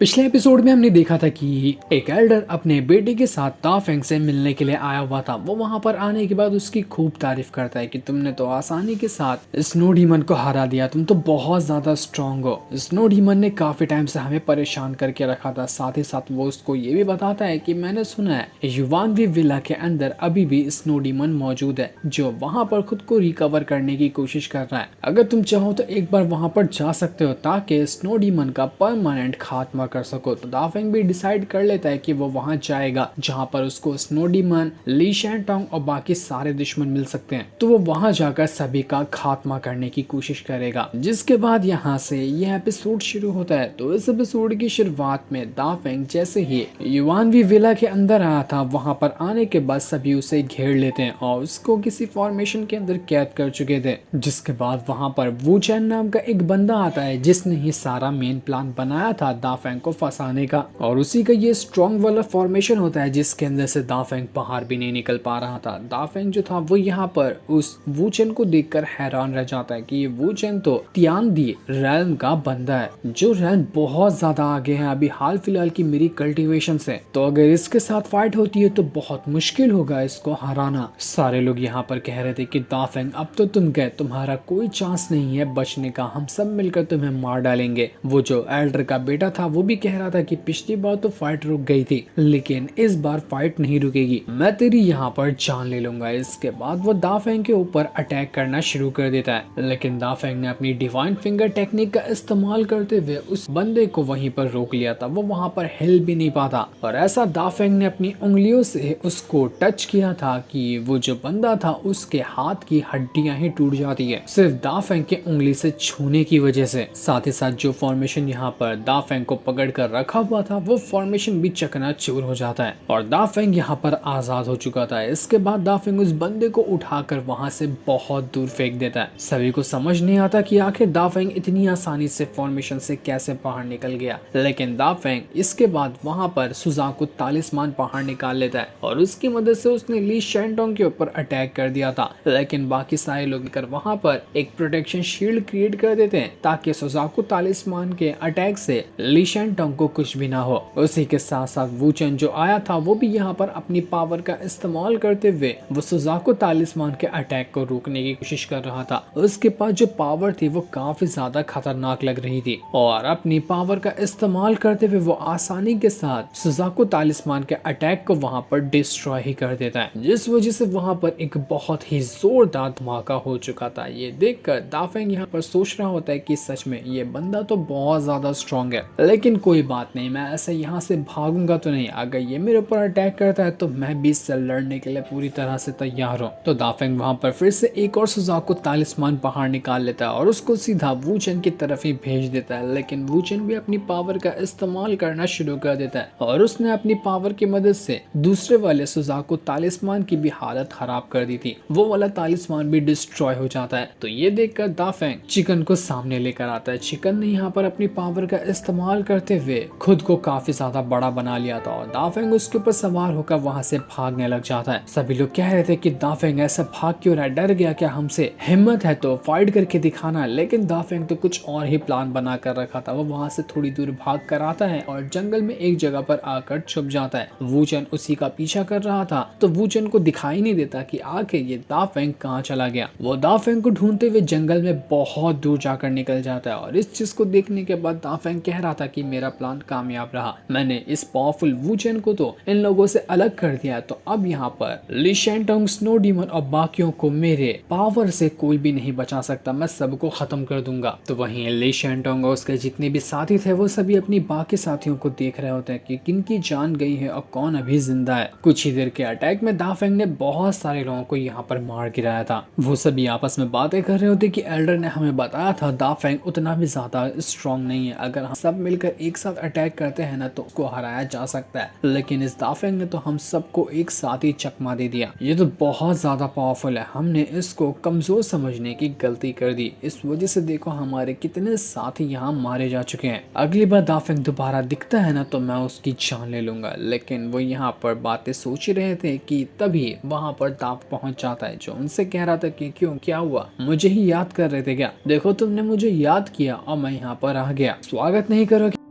पिछले एपिसोड में हमने देखा था कि एक एल्डर अपने बेटे के साथ दाफेंग से मिलने के लिए आया हुआ था। वो वहां पर आने के बाद उसकी खूब तारीफ करता है कि तुमने तो आसानी के साथ स्नो डीमन को हरा दिया, तुम तो बहुत ज्यादा स्ट्रांग हो। स्नो डीमन ने काफी टाइम से हमें परेशान करके रखा था। साथ ही साथ वो उसको ये भी बताता है कि मैंने सुना है युवानवी विला के अंदर अभी भी स्नो डीमन मौजूद है जो वहां पर खुद को रिकवर करने की कोशिश कर रहा है। अगर तुम चाहो तो एक बार वहां पर जा सकते हो ताकि स्नो डीमन का परमानेंट खात्मा कर सको। तो दाफेंग भी डिसाइड कर लेता है कि वो वहां जाएगा जहां पर उसको स्नो डीमन, ली शैनटोंग और बाकी सारे दुश्मन मिल सकते हैं। तो वो वहां जाकर सभी का खात्मा करने की कोशिश करेगा। जिसके बाद यहाँ से यह एपिसोड शुरू होता है। तो इस एपिसोड की शुरुआत में दाफेंग जैसे ही युवानवी विला के अंदर आया था, वहां पर आने के बाद सभी उसे घेर लेते हैं और उसको किसी फॉर्मेशन के अंदर कैद कर चुके थे। जिसके बाद वहां पर वू चैन नाम का एक बंदा आता है जिसने ही सारा मेन प्लान बनाया था दाफेंग को फंसाने का, और उसी का ये स्ट्रॉन्ग वाला फॉर्मेशन होता है जिसके अंदर से दाफेंग बाहर भी नहीं निकल पा रहा था। दाफेंग जो था वो यहाँ पर उस वूचेन को देखकर हैरान रह जाता है कि ये वूचेन तो तियानदी रैल्म का बंदा है, जो रैल्म बहुत ज्यादा आगे है अभी हाल फिलहाल की मेरी कल्टीवेशन से। तो अगर इसके साथ फाइट होती है तो बहुत मुश्किल होगा इसको हराना। सारे लोग यहाँ पर कह रहे थे कि दाफेंग अब तो तुम गए, तुम्हारा कोई चांस नहीं है बचने का, हम सब मिलकर तुम्हें मार डालेंगे। वो जो एल्डर का बेटा था वो भी कह रहा था कि पिछली बार तो फाइट रुक गई थी लेकिन इस बार फाइट नहीं रुकेगी, मैं तेरी यहाँ पर जान ले लूंगा। इसके बाद वो दाफेंग के ऊपर अटैक करना शुरू कर देता है, लेकिन दाफेंग ने अपनी डिवाइन फिंगर टेक्निक का इस्तेमाल करते हुए उस बंदे को वहीं पर रोक लिया था। वो वहां पर हिल भी नहीं पाता और ऐसा दाफेंग ने अपनी उंगलियों से उसको टच किया था कि वो जो बंदा था उसके हाथ की हड्डियां ही टूट जाती है सिर्फ दाफेंग के उंगली से छूने की वजह से। साथ ही साथ जो फॉर्मेशन यहाँ पर दाफेंग को पकड़ कर रखा हुआ था वो फॉर्मेशन भी चकनाचूर हो जाता है और दाफेंग यहाँ पर आजाद हो चुका था। इसके बाद दाफेंग उस बंदे को उठाकर वहां से बहुत दूर फेंक देता है। सभी को समझ नहीं आता कि आखिर दाफेंग इतनी आसानी से फॉर्मेशन से कैसे बाहर निकल गया, लेकिन दाफेंग इसके बाद वहां पर सुजाकू तालिस्मान बाहर निकाल लेता है और उसकी मदद से उसने ली शैनटोंग के ऊपर अटैक कर दिया था। लेकिन बाकी सारे लोग मिलकर वहां पर एक प्रोटेक्शन शील्ड क्रिएट कर देते हैं ताकि सुजाकू तालिस्मान के अटैक से ली शैनटोंग को कुछ भी ना हो। उसी के साथ साथ वूचेन जो आया था वो भी यहाँ पर अपनी पावर का इस्तेमाल करते हुए वो सुजाकू तालिस्मान के अटैक को रोकने की कोशिश कर रहा था। उसके पास जो पावर थी वो काफी ज्यादा खतरनाक लग रही थी और अपनी पावर का इस्तेमाल करते हुए वो आसानी के साथ सुजाकू तालिस्मान के अटैक को वहां पर डिस्ट्रॉय ही कर देता है, जिस वजह से वहां पर एक बहुत ही जोरदार धमाका हो चुका था। ये देखकर दाफेंग यहाँ पर सोच रहा होता है कि सच में ये बंदा तो बहुत ज्यादा स्ट्रॉन्ग है, लेकिन कोई बात नहीं, मैं ऐसे यहाँ से भागूंगा तो नहीं, अगर ये मेरे ऊपर अटैक करता है तो मैं भी इससे लड़ने के लिए पूरी तरह से तैयार हूँ। तो दाफेंग वहां पर फिर से एक और सुजाकू तालिस्मान बाहर निकाल लेता है और उसको सीधा वूचेन की तरफ ही भेज देता है। लेकिन वूचेन भी अपनी पावर का इस्तेमाल करना शुरू कर देता है और उसने अपनी पावर की मदद से दूसरे वाले सुजाकू तालिस्मान की भी हालत खराब कर दी थी। वो वाला तालिस्मान भी डिस्ट्रॉय हो जाता है। तो ये देखकर दाफेंग चिकन को सामने लेकर आता है। चिकन ने यहाँ पर अपनी पावर का इस्तेमाल करते हुए खुद को काफी ज्यादा बड़ा बना लिया था और दाफेंग उसके ऊपर सवार होकर वहां से भागने लग जाता है। सभी लोग कह रहे थे कि दाफेंग ऐसा भाग क्यों रहा है, डर गया क्या हमसे, हिम्मत है तो फाइट करके दिखाना। लेकिन दाफेंग तो कुछ और ही प्लान बना कर रखा था। वो वहां से थोड़ी दूर भाग कर आता है और जंगल में एक जगह पर आकर छुप जाता है। वूचेन उसी का पीछा कर रहा था तो वूचेन को दिखाई नहीं देता कि आखिर ये दाफेंग कहाँ चला गया। वो दाफेंग को ढूंढते हुए जंगल में बहुत दूर जाकर निकल जाता है और इस चीज को देखने के बाद दाफेंग कह रहा था कि मेरा प्लान कामयाब रहा, मैंने इस पावरफुल वूचेन को तो इन लोगों से अलग कर दिया, तो अब यहाँ पर ली शैनटोंग, स्नो डीमन और बाकियों को मेरे पावर से कोई भी नहीं बचा सकता, मैं सबको खत्म कर दूंगा। तो वहीं ली शैनटोंग और उसके जितने भी साथी थे वो सभी अपनी बाकी साथियों को देख रहे होते हैं कि किनकी जान गई है और कौन अभी जिंदा है। कुछ ही देर के अटैक में दाफेंग ने बहुत सारे लोगों को यहाँ पर मार गिराया था। वो सभी आपस में बातें कर रहे होते कि एल्डर ने हमें बताया था दाफेंग उतना भी ज्यादा स्ट्रॉन्ग नहीं है, अगर हम सब मिलकर एक साथ अटैक करते हैं ना तो उसको हराया जा सकता है, लेकिन इस दाफेंग ने तो हम सबको एक साथ ही चकमा दे दिया, ये तो बहुत ज्यादा पावरफुल है, हमने इसको कमजोर समझने की गलती कर दी, इस वजह से देखो हमारे कितने साथी यहाँ मारे जा चुके हैं, अगली बार दाफेंग दोबारा दिखता है ना तो मैं उसकी जान ले लूंगा। लेकिन वो यहाँ पर बातें सोच रहे थे कि तभी वहां पर दाफ पहुंच जाता है जो उनसे कह रहा था कि क्यों, क्या हुआ, मुझे ही याद कर रहे थे क्या, देखो तुमने मुझे याद किया और मैं यहाँ पर आ गया, स्वागत नहीं करोगे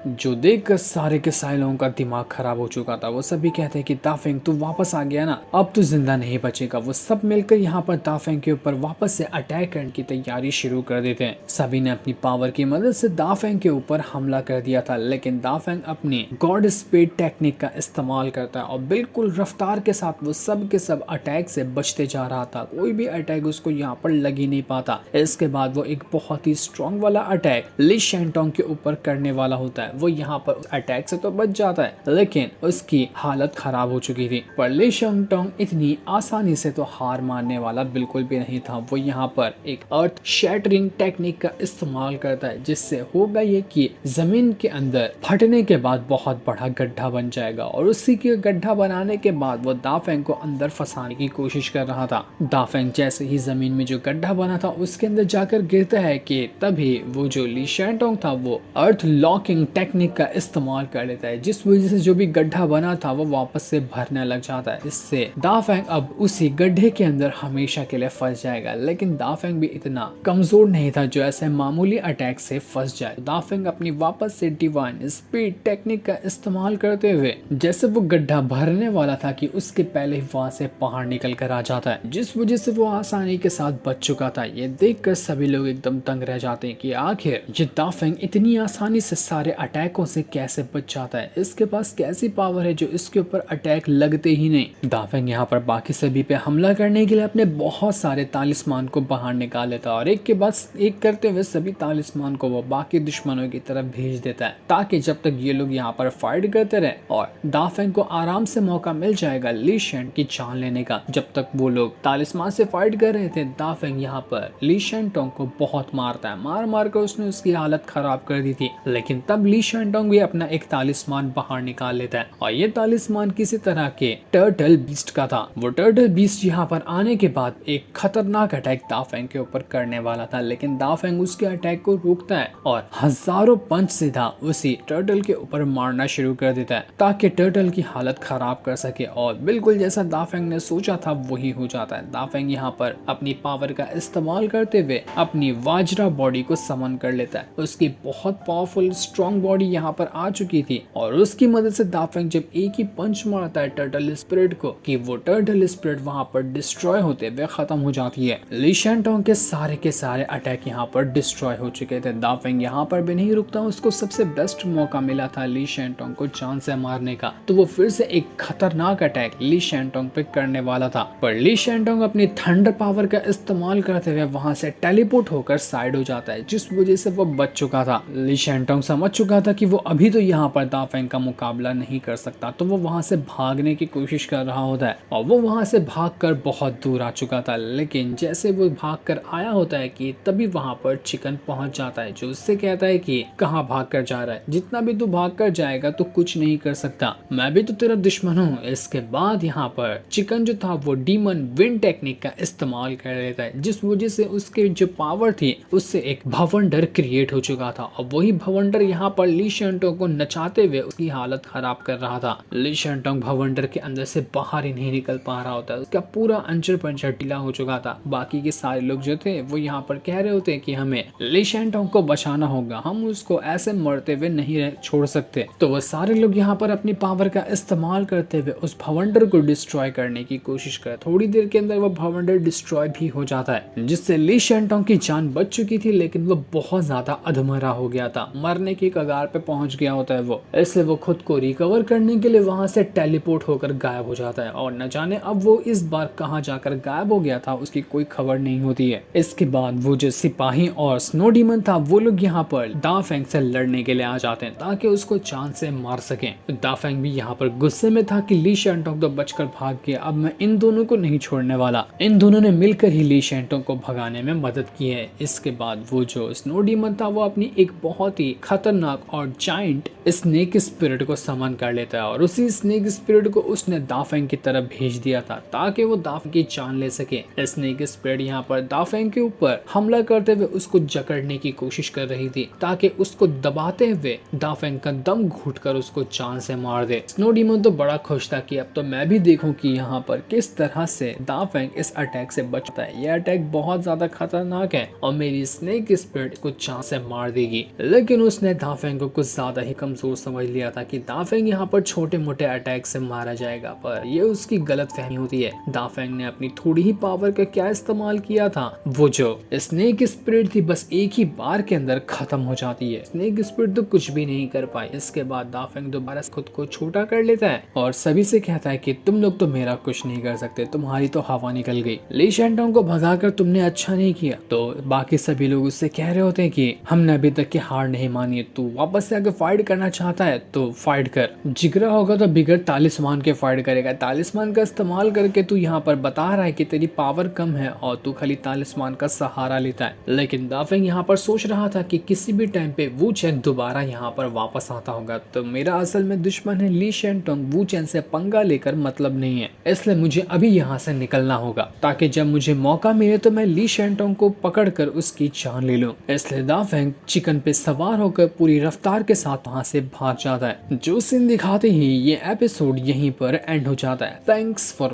जो देखकर सारे के सारे लोगों का दिमाग खराब हो चुका था। वो सभी कहते हैं कि दाफेंग तू वापस आ गया ना, अब तू जिंदा नहीं बचेगा। वो सब मिलकर यहाँ पर दाफेंग के ऊपर वापस से अटैक करने की तैयारी शुरू कर देते हैं। सभी ने अपनी पावर की मदद से दाफेंग के ऊपर हमला कर दिया था, लेकिन दाफेंग अपनी गॉड स्पीड टेक्निक का इस्तेमाल करता है और बिल्कुल रफ्तार के साथ वो सब के सब अटैक से बचते जा रहा था। कोई भी अटैक उसको यहाँ पर लग ही नहीं पाता। इसके बाद वो एक बहुत ही स्ट्रॉन्ग वाला अटैक ली शैनटोंग के ऊपर करने वाला होता है। वो यहाँ पर अटैक से तो बच जाता है, लेकिन उसकी हालत खराब हो चुकी थी। पर ली शैनटोंग इतनी आसानी से तो हार मानने वाला बिल्कुल भी नहीं था। वो यहाँ पर एक अर्थ शैटरिंग टेक्निक का इस्तेमाल करता है, जिससे होगा ये कि जमीन के अंदर फटने के बाद बहुत बड़ा गड्ढा बन जाएगा और उसी के गड्ढा बनाने के बाद वो दाफेंग को अंदर फंसाने की कोशिश कर रहा था। दाफेंग जैसे ही जमीन में जो गड्ढा बना था उसके अंदर जाकर गिरता है कि तभी वो जो ली शैनटोंग था वो अर्थ लॉकिंग टेक्निक का इस्तेमाल कर लेता है, जिस वजह से जो भी गड्ढा बना था वो वापस से भरने लग जाता है। इससे दाफेंग अब उसी गड्ढे के अंदर हमेशा के लिए फंस जाएगा। लेकिन दाफेंग भी इतना कमजोर नहीं था जो ऐसे मामूली अटैक से फंस जाए। दाफेंग अपनी वापस से डिवाइन स्पीड टेक्निक का इस्तेमाल करते हुए जैसे वो गड्ढा भरने वाला था कि उसके पहले ही वहां से बाहर निकल कर आ जाता है, जिस वजह से वो आसानी के साथ बच चुका था। ये देखकर सभी लोग एकदम तंग रह जाते हैं कि आखिर ये दाफेंग इतनी आसानी से सारे अटैकों से कैसे बच जाता है। इसके पास कैसी पावर है जो इसके ऊपर अटैक लगते ही नहीं। दाफेंग यहाँ पर बाकी सभी पे हमला करने के लिए अपने बहुत सारे तालिस्मान को बाहर निकाल लेता है और एक के बाद एक करते हुए सभी तालिस्मान को वो बाकी दुश्मनों की तरफ भेज देता है, ताकि जब तक ये लोग यहाँ पर फाइट करते रहे और दाफेंग को आराम से मौका मिल जाएगा ली शैन की जान लेने का। जब तक वो लोग तालिस्मान से फाइट कर रहे थे, दाफेंग यहाँ पर ली शैनटोंग को बहुत मारता है। मार मार कर उसने उसकी हालत खराब कर दी थी, लेकिन तब ली शैनटोंग भी अपना एक तालिस्मान बाहर निकाल लेता है और ये तालिस्मान किसी तरह के टर्टल बीस्ट का था। वो टर्टल बीस्ट यहाँ पर आने के बाद एक खतरनाक अटैक दाफेंग के ऊपर करने वाला था, लेकिन दाफेंग उसके अटैक को रोकता है और हजारों पंच सीधा उसी टर्टल के ऊपर मारना शुरू कर देता है, ताकि टर्टल की हालत खराब कर सके। और बिल्कुल जैसा दाफेंग ने सोचा था वही हो जाता है। दाफेंग यहाँ पर अपनी पावर का इस्तेमाल करते हुए अपनी वाजरा बॉडी को समन कर लेता है। उसकी बहुत पावरफुल स्ट्रॉन्ग बॉडी यहाँ पर आ चुकी थी और उसकी मदद से दाफेंग जब एक ही पंच मारता है टर्टल स्पिरिट को कि वो टर्टल स्पिरिट वहाँ पर डिस्ट्रॉय होते हुए खत्म हो जाती है। ली शैनटोंग के सारे अटैक यहाँ पर डिस्ट्रॉय हो चुके थे। दाफेंग यहाँ पर भी नहीं रुकता, उसको सबसे बेस्ट मौका मिला था ली शैनटोंग को जान से मारने का, तो वो फिर से एक खतरनाक अटैक ली शैनटोंग पे करने वाला था। पर ली शैनटोंग अपनी थंडर पावर का इस्तेमाल करते हुए वहां से टेलीपोर्ट होकर साइड हो जाता है, जिस वजह से वो बच चुका था। ली शैनटोंग समझ चुका था कि वो अभी तो यहाँ पर दाफेंग का मुकाबला नहीं कर सकता, तो वो वहां से भागने की कोशिश कर रहा होता है और वो वहां से भागकर बहुत दूर आ चुका था। लेकिन जैसे वो भागकर आया होता है कि तभी वहां पर चिकन पहुंच जाता है, जो उससे कहता है कि कहाँ भाग कर जा रहा है, जितना भी तू भाग कर जाएगा तो कुछ नहीं कर सकता, मैं भी तो तेरा दुश्मन हूँ। इसके बाद यहाँ पर चिकन जो था वो डीमन विंड टेक्निक का इस्तेमाल कर लेता है, जिस वजह से उसके जो पावर थी उससे एक भवंडर क्रिएट हो चुका था और वही भवंडर यहाँ पर ली शैनटोंग को नचाते हुए उसकी हालत खराब कर रहा था। ली शैनटोंग भवंडर के अंदर से बाहर ही नहीं निकल पा रहा होता, उसका पूरा अंचर पंचर ढीला हो चुका था। बाकी के सारे लोग जो थे वो यहाँ पर कह रहे होते कि हमें ली शैनटोंग को बचाना होगा, हम उसको ऐसे मरते हुए नहीं छोड़ सकते। तो वो सारे लोग यहाँ पर अपनी पावर का इस्तेमाल करते हुए उस भवंडर को डिस्ट्रॉय करने की कोशिश कर, थोड़ी देर के अंदर वो भवंडर डिस्ट्रॉय भी हो जाता है, जिससे ली शैनटोंग की जान बच चुकी थी, लेकिन वो बहुत ज्यादा अधमरा हो गया था, मरने की कगार पे पहुंच गया होता है वो। इसलिए वो खुद को रिकवर करने के लिए वहां से टेलीपोर्ट होकर गायब हो जाता है और न जाने अब वो इस बार कहाँ जाकर गायब हो गया था उसकी कोई खबर नहीं होती है। इसके बाद वो जो सिपाही और स्नो डीमन था वो लोग यहाँ पर दाफेंग से लड़ने के लिए आ जाते हैं ताकि उसको जान से मार सके। दाफेंग भी यहाँ पर गुस्से में था कि ली शैनटोंग तो बचकर भाग गया, अब मैं इन दोनों को नहीं छोड़ने वाला। इन दोनों ने मिलकर ही ली शैनटोंग को भगाने में मदद की है। इसके बाद वो जो स्नो डीमन था वो अपनी एक बहुत ही खतरनाक और जायंट स्नेक स्पिरिट को समन कर लेता है और उसी स्नेक स्पिरिट को उसने दाफेंग की तरफ भेज दिया था ताकि वो दाफेंग की जान ले सके। स्नेक स्पिरिट यहाँ पर दाफेंग के ऊपर हमला करते हुए उसको जकड़ने की कोशिश कर रही थी ताकि उसको दबाते हुए दाफेंग का दम घुटकर उसको जान से मार दे। स्नो डीमन तो बड़ा खुश था कि अब तो मैं भी देखूं कि यहाँ पर किस तरह से दाफेंग इस अटैक से बचता है। यह अटैक बहुत ज्यादा खतरनाक है और मेरी स्नेक स्पिरिट को जान से मार देगी। लेकिन उसने दाफेंग दाफेंग को कुछ ज्यादा ही कमजोर समझ लिया था कि दाफेंग यहाँ पर छोटे मोटे अटैक से मारा जाएगा, पर ये उसकी गलत फहमी होती है। दाफेंग ने अपनी थोड़ी ही पावर का क्या इस्तेमाल किया था, वो जो स्नेक स्पिरिट थी बस एक ही बार के अंदर खत्म हो जाती है। स्नेक स्पिरिट तो कुछ भी नहीं कर पाई। इसके बाद दाफेंग दोबारा खुद को छोटा कर लेता है और सभी से कहता है कि तुम लोग तो मेरा कुछ नहीं कर सकते, तुम्हारी तो हवा निकल गई। ली शैनटोंग को भगाकर तुमने अच्छा नहीं किया। तो बाकी सभी लोग उससे कह रहे होते हैं कि हमने अभी तक की हार नहीं मानी है, तू वापस से आके फाइट करना चाहता है तो फाइट कर, जिगरा होगा तो बिगड़ तालिस्मान के फाइट करेगा। तालिस्मान का इस्तेमाल करके तू यहाँ पर बता रहा है कि तेरी पावर कम है और तू खाली तालिस्मान का सहारा लेता है। लेकिन दाफेंग यहाँ पर सोच रहा था कि किसी भी टाइम पे वू चेन दोबारा यहाँ पर वापस आता होगा, तो मेरा असल में दुश्मन है ली शैनटोंग। वू चेन से पंगा लेकर मतलब नहीं है, इसलिए मुझे अभी यहाँ से निकलना होगा ताकि जब मुझे मौका मिले तो मैं ली शैनटोंग को पकड़कर उसकी जान ले लूं। इसलिए दाफेंग चिकन पे सवार होकर पूरी रफ्तार के साथ वहाँ से भाग जाता है। जो सीन दिखाते ही ये एपिसोड यहीं पर एंड हो जाता है। Thanks for